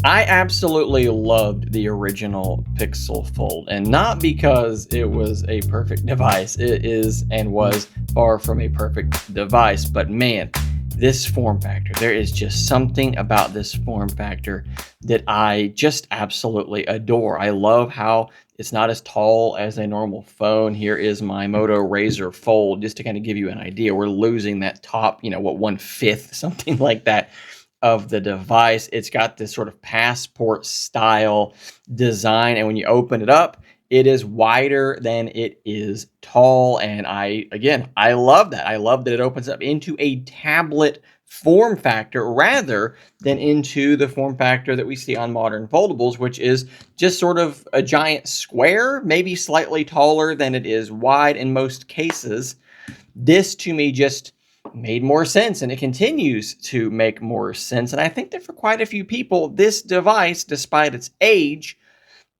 I absolutely loved the original Pixel Fold, and not because it was a perfect device. It is and was far from a perfect device, but man, this form factor, there is just something about this form factor that I just absolutely adore. I love how it's not as tall as a normal phone. Here is my Moto Razr Fold, just to kind of give you an idea. We're losing that top, what, 1/5, something like that of the device. It's got this sort of passport style design, and when you open it up, it is wider than it is tall. And I love that. I love that it opens up into a tablet form factor rather than into the form factor that we see on modern foldables, which is just sort of a giant square, maybe slightly taller than it is wide in most cases. This to me just made more sense, and it continues to make more sense. And I think that for quite a few people, this device, despite its age,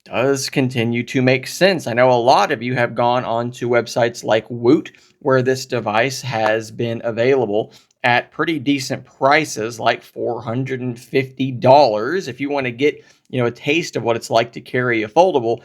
does continue to make sense. I know a lot of you have gone on to websites like Woot, where this device has been available at pretty decent prices, like $450. If you want to get, a taste of what it's like to carry a foldable,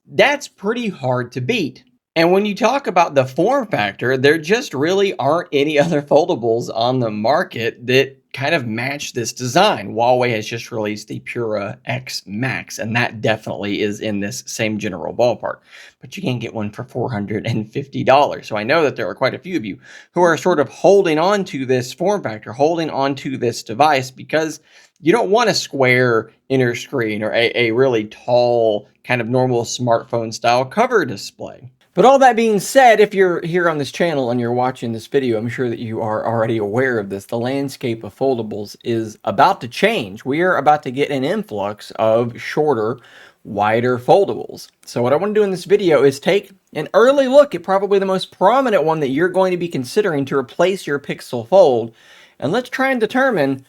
that's pretty hard to beat. And when you talk about the form factor, there just really aren't any other foldables on the market that kind of match this design. Huawei has just released the Pura X Max, and that definitely is in this same general ballpark. But you can't get one for $450. So I know that there are quite a few of you who are sort of holding on to this form factor, holding on to this device, because you don't want a square inner screen or a really tall, kind of normal smartphone style cover display. But all that being said, if you're here on this channel and you're watching this video, I'm sure that you are already aware of this. The landscape of foldables is about to change. We are about to get an influx of shorter, wider foldables. So what I want to do in this video is take an early look at probably the most prominent one that you're going to be considering to replace your Pixel Fold. And let's try and determine,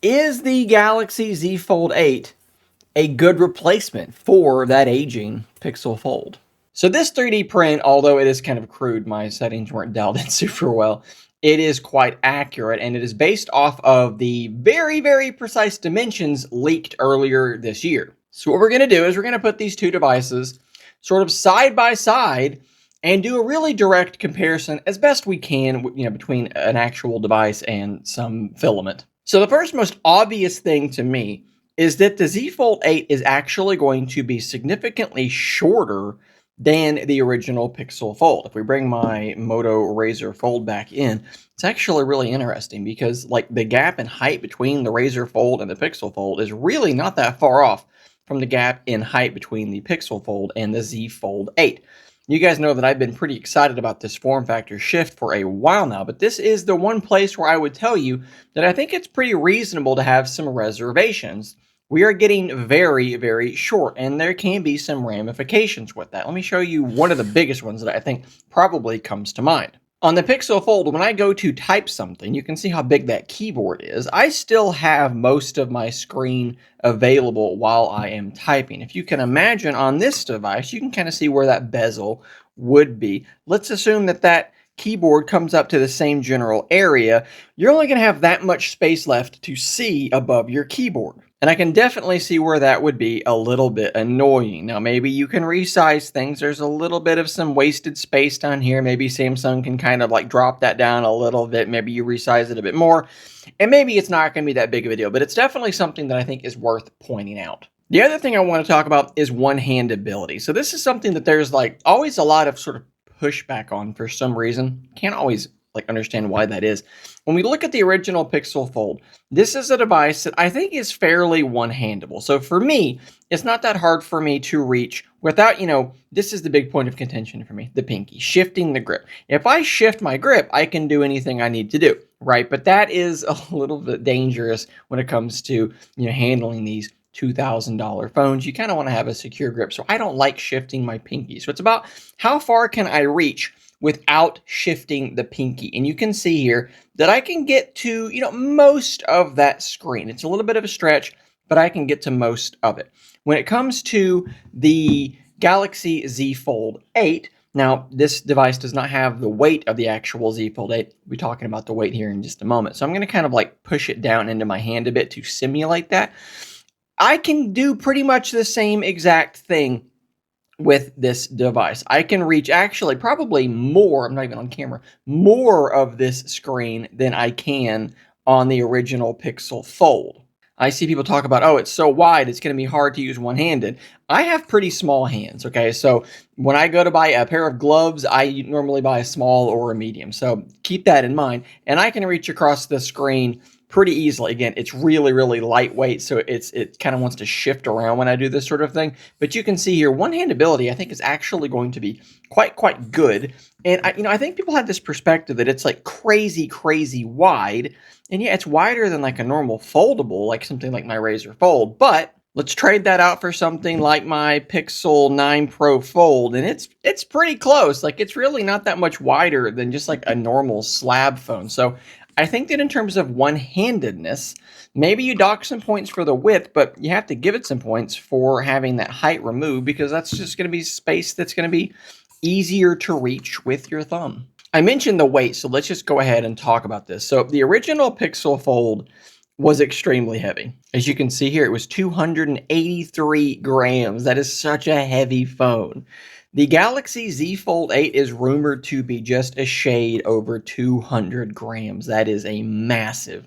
is the Galaxy Z Fold 8 a good replacement for that aging Pixel Fold? So this 3D print, although it is kind of crude, my settings weren't dialed in super well, it is quite accurate, and it is based off of the very, very precise dimensions leaked earlier this year. So what we're going to do is we're going to put these two devices sort of side by side and do a really direct comparison as best we can, between an actual device and some filament. So the first most obvious thing to me is that the Z Fold 8 is actually going to be significantly shorter than the original Pixel Fold. If we bring my Moto Razr Fold back in, it's actually really interesting because the gap in height between the Razr Fold and the Pixel Fold is really not that far off from the gap in height between the Pixel Fold and the Z Fold 8. You guys know that I've been pretty excited about this form factor shift for a while now, but this is the one place where I would tell you that I think it's pretty reasonable to have some reservations. We are getting very, very short, and there can be some ramifications with that. Let me show you one of the biggest ones that I think probably comes to mind. On the Pixel Fold, when I go to type something, you can see how big that keyboard is. I still have most of my screen available while I am typing. If you can imagine on this device, you can kind of see where that bezel would be. Let's assume that that keyboard comes up to the same general area. You're only going to have that much space left to see above your keyboard. And I can definitely see where that would be a little bit annoying. Now, maybe you can resize things. There's a little bit of some wasted space down here. Maybe Samsung can kind of drop that down a little bit. Maybe you resize it a bit more. And maybe it's not going to be that big of a deal, but it's definitely something that I think is worth pointing out. The other thing I want to talk about is one-handability. So this is something that there's always a lot of sort of pushback on for some reason. Can't always understand why that is. When we look at the original Pixel Fold, this is a device that I think is fairly one-handable. So for me, it's not that hard for me to reach without, this is the big point of contention for me, the pinky, shifting the grip. If I shift my grip, I can do anything I need to do, right? But that is a little bit dangerous when it comes to, handling these $2,000 phones. You kind of want to have a secure grip. So I don't like shifting my pinky. So it's about how far can I reach without shifting the pinky. And you can see here that I can get to, most of that screen. It's a little bit of a stretch, but I can get to most of it. When it comes to the Galaxy Z Fold 8, now this device does not have the weight of the actual Z Fold 8. We'll be talking about the weight here in just a moment. So I'm going to kind of push it down into my hand a bit to simulate that. I can do pretty much the same exact thing with this device. I can reach actually probably more, I'm not even on camera, more of this screen than I can on the original Pixel Fold. I see people talk about, oh, it's so wide, it's going to be hard to use one-handed. I have pretty small hands, okay? So when I go to buy a pair of gloves, I normally buy a small or a medium. So keep that in mind. And I can reach across the screen pretty easily. Again, it's really, really lightweight, so it kind of wants to shift around when I do this sort of thing. But you can see here, one-hand ability, I think, is actually going to be quite good. And I think people have this perspective that it's like crazy wide. And yeah, it's wider than like a normal foldable, like something like my Razer Fold. But let's trade that out for something like my Pixel 9 Pro Fold, and it's pretty close. Like, it's really not that much wider than just like a normal slab phone. So I think that in terms of one-handedness, maybe you dock some points for the width, but you have to give it some points for having that height removed, because that's just going to be space that's going to be easier to reach with your thumb. I mentioned the weight, so let's just go ahead and talk about this. So the original Pixel Fold was extremely heavy. As you can see here, it was 283 grams. That is such a heavy phone. The Galaxy Z Fold 8 is rumored to be just a shade over 200 grams. That is a massive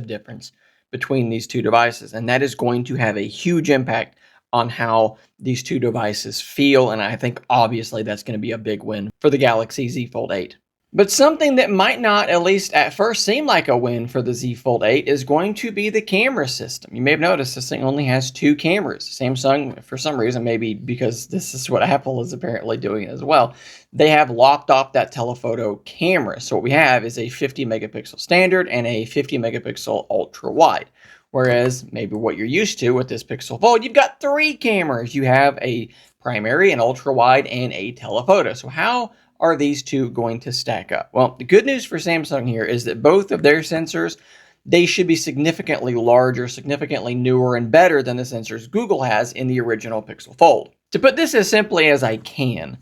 difference between these two devices, and that is going to have a huge impact on how these two devices feel, and I think obviously that's going to be a big win for the Galaxy Z Fold 8. But something that might not, at least at first, seem like a win for the Z Fold 8 is going to be the camera system. You may have noticed this thing only has 2 cameras. Samsung, for some reason, maybe because this is what Apple is apparently doing as well, they have lopped off that telephoto camera. So what we have is a 50 megapixel standard and a 50 megapixel ultra wide. Whereas maybe what you're used to with this Pixel Fold, you've got 3 cameras. You have a primary, an ultra wide, and a telephoto. So how are these two going to stack up? Well, the good news for Samsung here is that both of their sensors, they should be significantly larger, significantly newer, and better than the sensors Google has in the original Pixel Fold. To put this as simply as I can,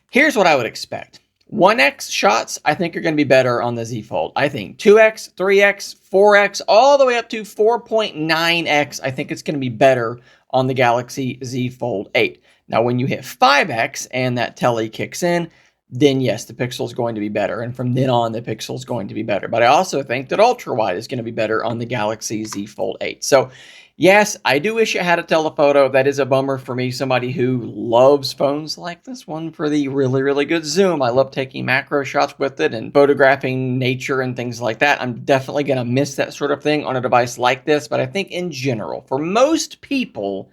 here's what I would expect. 1x shots, I think, are going to be better on the Z Fold. I think 2x, 3x, 4x, all the way up to 4.9x, I think it's going to be better on the Galaxy Z Fold 8. Now, when you hit 5x and that tele kicks in, then yes, the Pixel is going to be better. And from then on, the Pixel is going to be better. But I also think that ultra-wide is going to be better on the Galaxy Z Fold 8. So yes, I do wish it had a telephoto. That is a bummer for me, somebody who loves phones like this one for the really good zoom. I love taking macro shots with it and photographing nature and things like that. I'm definitely going to miss that sort of thing on a device like this. But I think in general, for most people,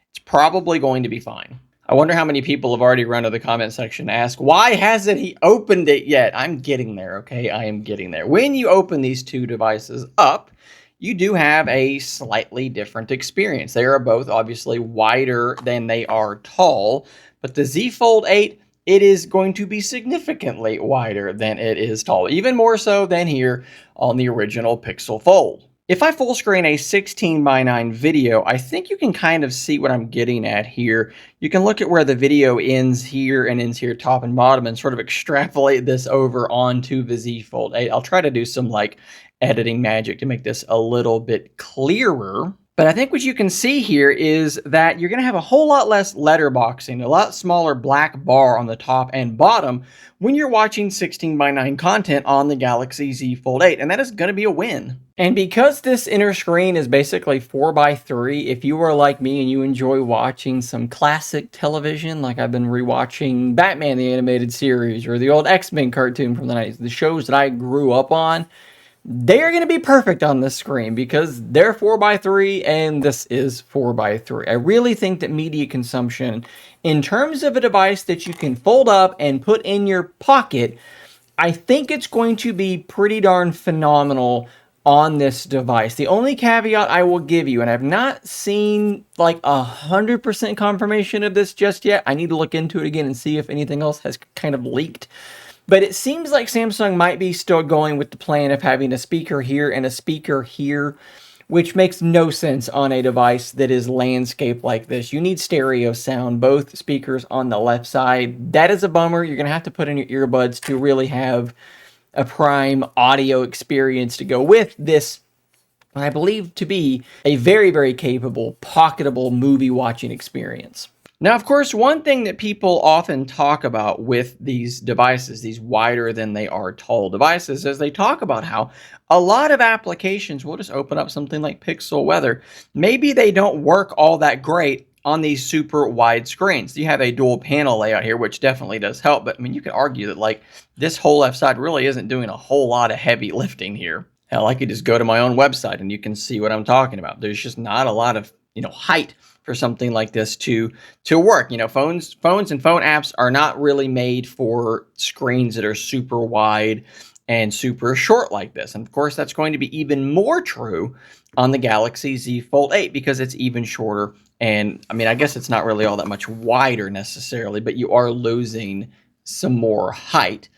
it's probably going to be fine. I wonder how many people have already run to the comment section to ask, why hasn't he opened it yet? I'm getting there, okay? I am getting there. When you open these two devices up, you do have a slightly different experience. They are both obviously wider than they are tall, but the Z Fold 8, it is going to be significantly wider than it is tall, even more so than here on the original Pixel Fold. If I full screen a 16:9 video, I think you can kind of see what I'm getting at here. You can look at where the video ends here and ends here top and bottom and sort of extrapolate this over onto the Z Fold 8. I'll try to do some like editing magic to make this a little bit clearer. But I think what you can see here is that you're going to have a whole lot less letterboxing, a lot smaller black bar on the top and bottom when you're watching 16:9 content on the Galaxy Z Fold 8, and that is going to be a win. And because this inner screen is basically 4:3, if you are like me and you enjoy watching some classic television, like I've been rewatching Batman the Animated Series or the old X-Men cartoon from the 90s, the shows that I grew up on, they are going to be perfect on this screen because they're 4:3 and this is 4:3. I really think that media consumption, in terms of a device that you can fold up and put in your pocket, I think it's going to be pretty darn phenomenal on this device. The only caveat I will give you, and I've not seen like 100% confirmation of this just yet. I need to look into it again and see if anything else has kind of leaked. But it seems like Samsung might be still going with the plan of having a speaker here and a speaker here, which makes no sense on a device that is landscape like this. You need stereo sound, both speakers on the left side. That is a bummer. You're going to have to put in your earbuds to really have a prime audio experience to go with this what I believe to be a very, very capable, pocketable movie watching experience. Now, of course, one thing that people often talk about with these devices, these wider than they are tall devices, is they talk about how a lot of applications will just open up something like Pixel Weather. Maybe they don't work all that great on these super wide screens. You have a dual panel layout here, which definitely does help. But I mean, you could argue that like this whole left side really isn't doing a whole lot of heavy lifting here. Hell, I could just go to my own website and you can see what I'm talking about. There's just not a lot of, height for something like this to work. Phones and phone apps are not really made for screens that are super wide and super short like this. And of course, that's going to be even more true on the Galaxy Z Fold 8 because it's even shorter. And I mean, I guess it's not really all that much wider necessarily, but you are losing some more height.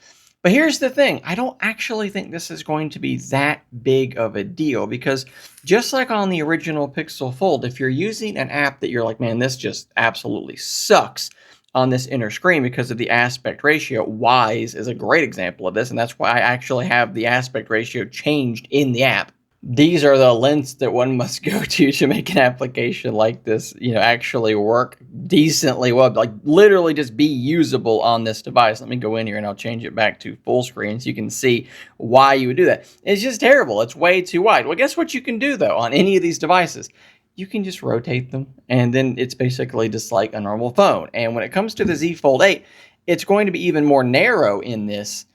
But here's the thing, I don't actually think this is going to be that big of a deal because just like on the original Pixel Fold, if you're using an app that you're like, man, this just absolutely sucks on this inner screen because of the aspect ratio, Wise is a great example of this, and that's why I actually have the aspect ratio changed in the app. These are the lengths that one must go to make an application like this, actually work decently well, like literally just be usable on this device. Let me go in here and I'll change it back to full screen so you can see why you would do that. It's just terrible. It's way too wide. Well, guess what you can do though on any of these devices? You can just rotate them and then it's basically just like a normal phone. And when it comes to the Z Fold 8, it's going to be even more narrow in this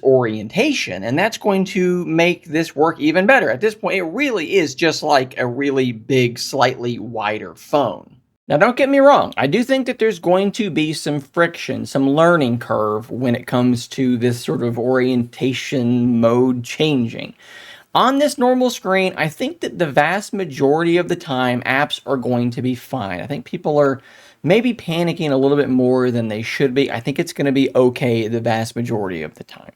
orientation, and that's going to make this work even better. At this point, it really is just like a really big, slightly wider phone. Now, don't get me wrong. I do think that there's going to be some friction, some learning curve when it comes to this sort of orientation mode changing. On this normal screen, I think that the vast majority of the time, apps are going to be fine. I think people are maybe panicking a little bit more than they should be. I think it's going to be okay the vast majority of the time.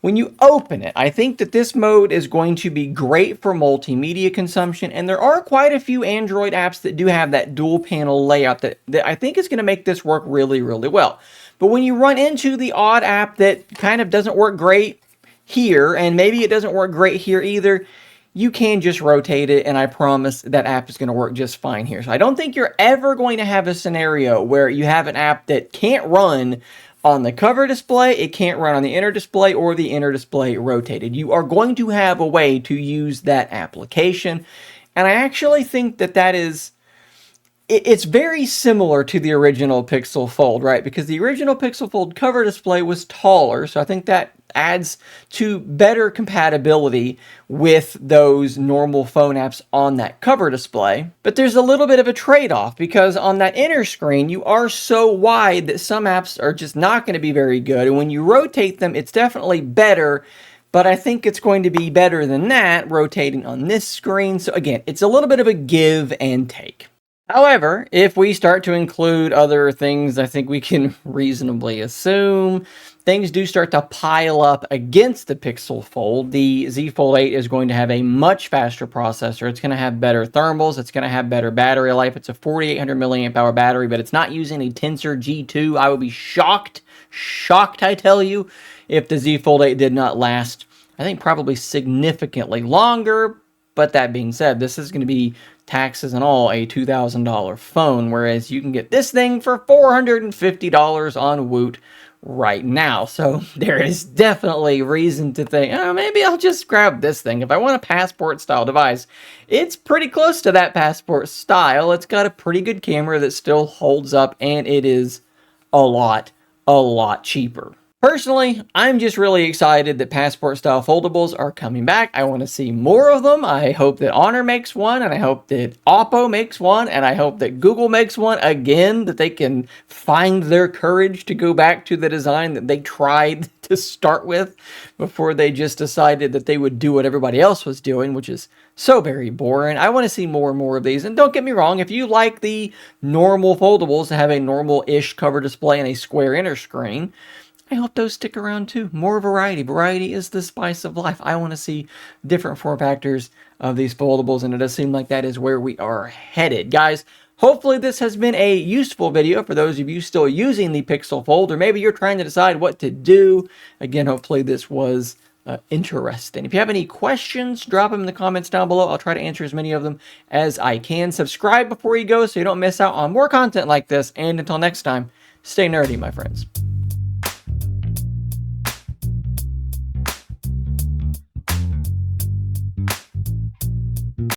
When you open it, I think that this mode is going to be great for multimedia consumption, and there are quite a few Android apps that do have that dual panel layout that I think is going to make this work really, really well. But when you run into the odd app that kind of doesn't work great here, and maybe it doesn't work great here either, you can just rotate it, and I promise that app is going to work just fine here. So I don't think you're ever going to have a scenario where you have an app that can't run on the cover display, it can't run on the inner display, or the inner display rotated. You are going to have a way to use that application, and I actually think that is... It's very similar to the original Pixel Fold, right? Because the original Pixel Fold cover display was taller, so I think that adds to better compatibility with those normal phone apps on that cover display. But there's a little bit of a trade-off because on that inner screen, you are so wide that some apps are just not going to be very good. And when you rotate them, it's definitely better. But I think it's going to be better than that rotating on this screen. So again, it's a little bit of a give and take. However, if we start to include other things, I think we can reasonably assume things do start to pile up against the Pixel Fold. The Z Fold 8 is going to have a much faster processor. It's going to have better thermals. It's going to have better battery life. It's a 4,800 milliamp hour battery, but it's not using a Tensor G2. I would be shocked, I tell you, if the Z Fold 8 did not last, I think probably significantly longer. But that being said, this is going to be taxes and all a $2,000 phone, whereas you can get this thing for $450 on Woot right now. So there is definitely reason to think, oh, maybe I'll just grab this thing. If I want a Passport style device, it's pretty close to that Passport style. It's got a pretty good camera that still holds up, and it is a lot cheaper. Personally, I'm just really excited that Passport-style foldables are coming back. I want to see more of them. I hope that Honor makes one, and I hope that Oppo makes one, and I hope that Google makes one again, that they can find their courage to go back to the design that they tried to start with before they just decided that they would do what everybody else was doing, which is so very boring. I want to see more and more of these. And don't get me wrong, if you like the normal foldables to have a normal-ish cover display and a square inner screen, I hope those stick around too. More variety. Variety is the spice of life. I want to see different form factors of these foldables, and it does seem like that is where we are headed. Guys, hopefully this has been a useful video for those of you still using the Pixel Fold, or maybe you're trying to decide what to do. Again, hopefully this was interesting. If you have any questions, drop them in the comments down below. I'll try to answer as many of them as I can. Subscribe before you go so you don't miss out on more content like this. And until next time, stay nerdy, my friends.